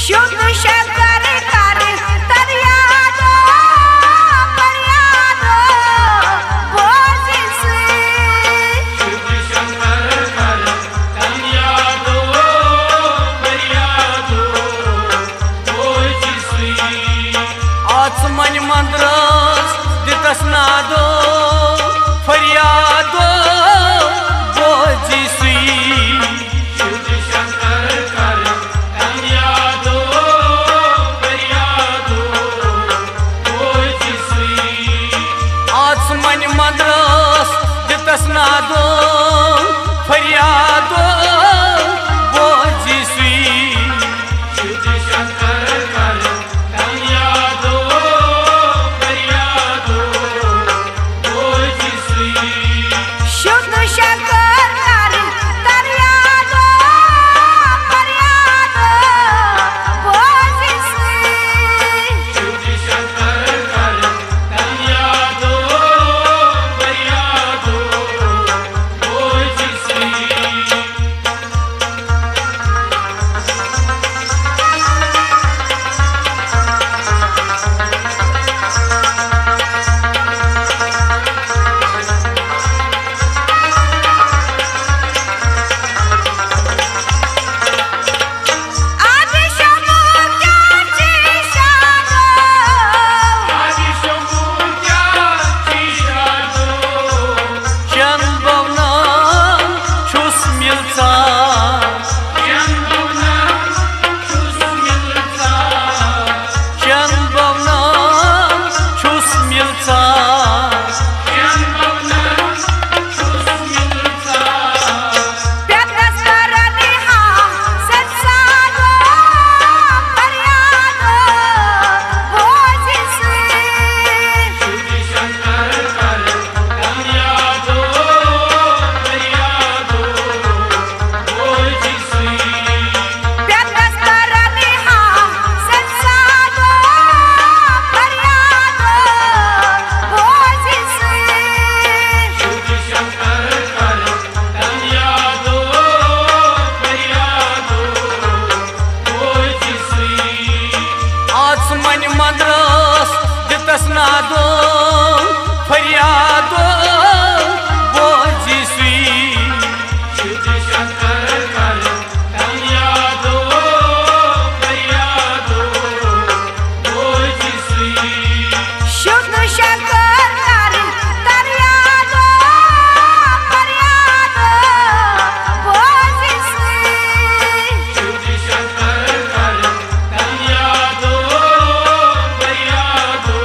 शुद्ध शंकर कर तरियादो फरियादो बोझिस। शुद्ध शंकर कर तरियादो फरियादो बोझिस। आचमन मंद्रस दितस नादो फरियादो बोझिस। शुद्ध शंकर कर तरियादो फरियादो बोझिस। आचमन मंद्रस दितस नादो फरियादो बोझिस। शुद्ध शंकर कर तरियादो फरियादो बोझिस। शुद्ध शंकर कर तरियादो फरियादो बोझिस। शुद्ध शंकर कर तरियादो फरियादो बोझिस। आदि शंभु ज्ञाची शादो आदि शंभु ज्ञाची शादो चंदवना छुस मिलता चंदवना छुस मिलता चंदवना छुस मिलता चंदवना छुस मिलता प्यादस करनी हाँ सत्सादो फरियादो बोझिस। शुद्ध शंकर कर तरियादो फरियादो बोझिस। प्यादस करनी हाँ सत्सादो फरियादो बोझिस। शुद्ध शंकर कर तरियादो फरियादो बोझिस। आचमन मंद्रस दितस नादो फरियादो बोझिस। शुद्ध शंकर कर तरियादो फरियादो बोझिस। शुद्ध शंकर कर तरियादो फरियादो बोझिस। शुद्ध शंकर कर तरियादो फरियादो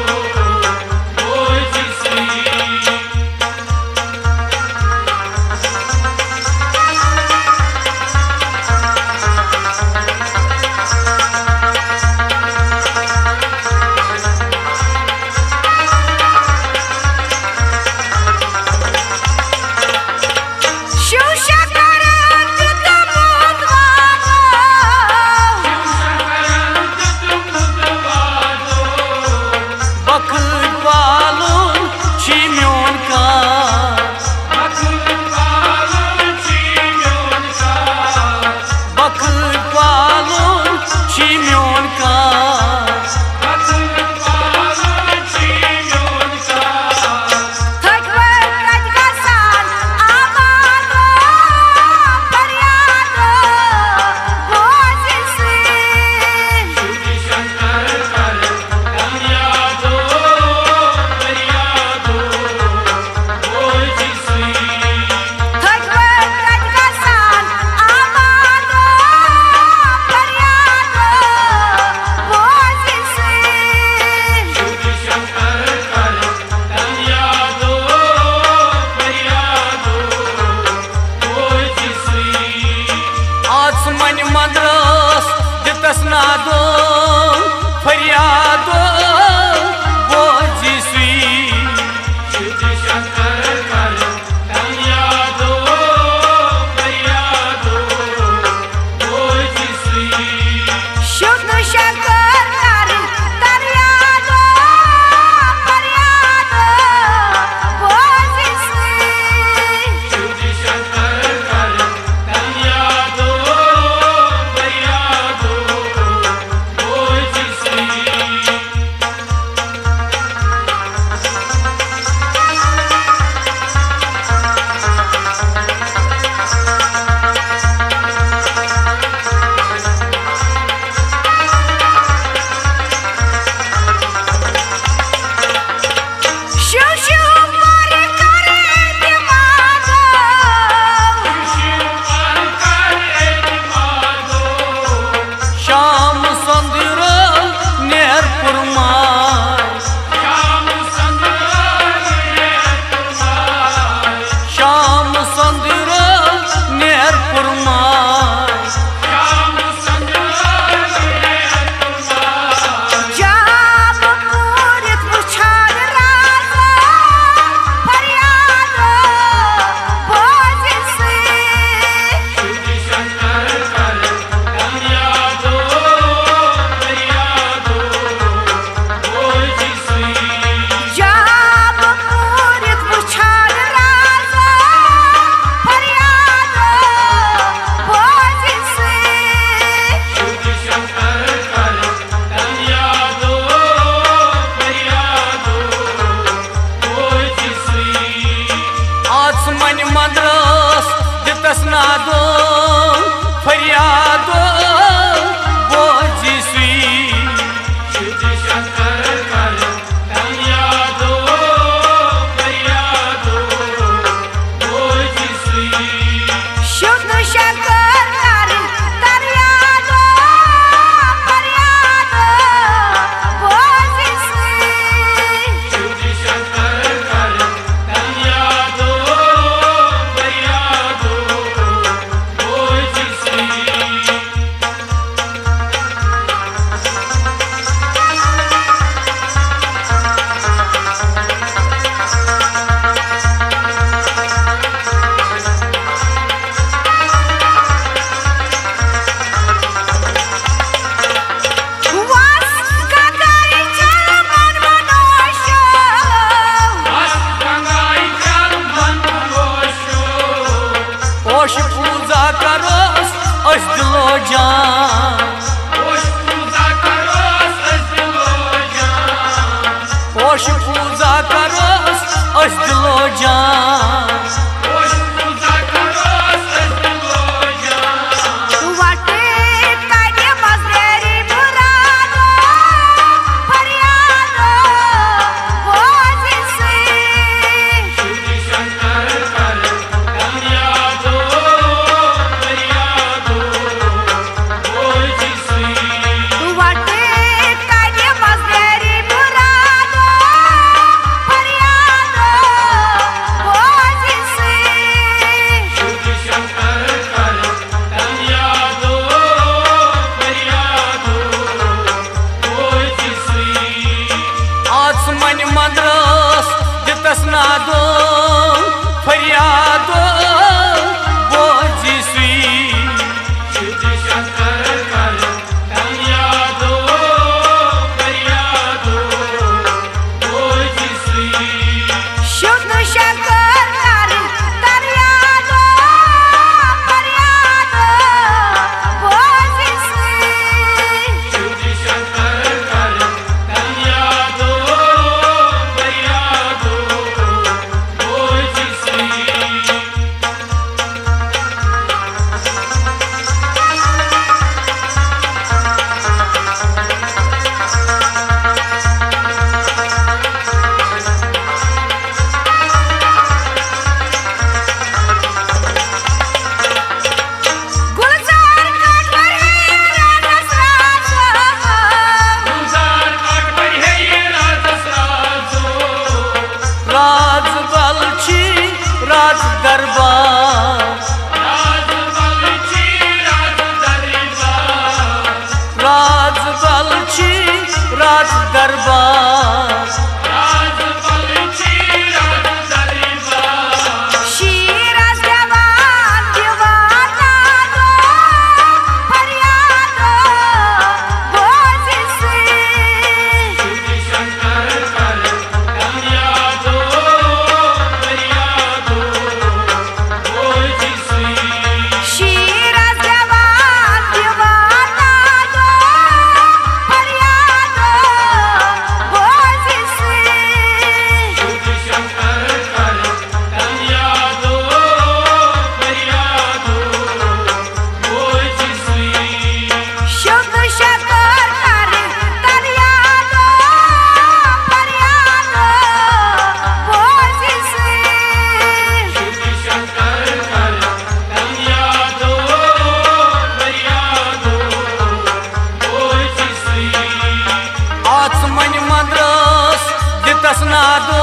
नादो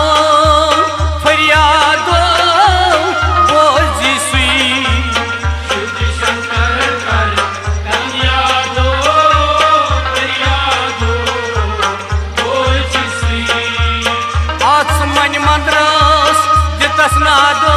फरियादो बोझी सुई शिव शंकर कर कन्या दो फरियादो बोझी सुई आसमान मंद्रस दितस नादो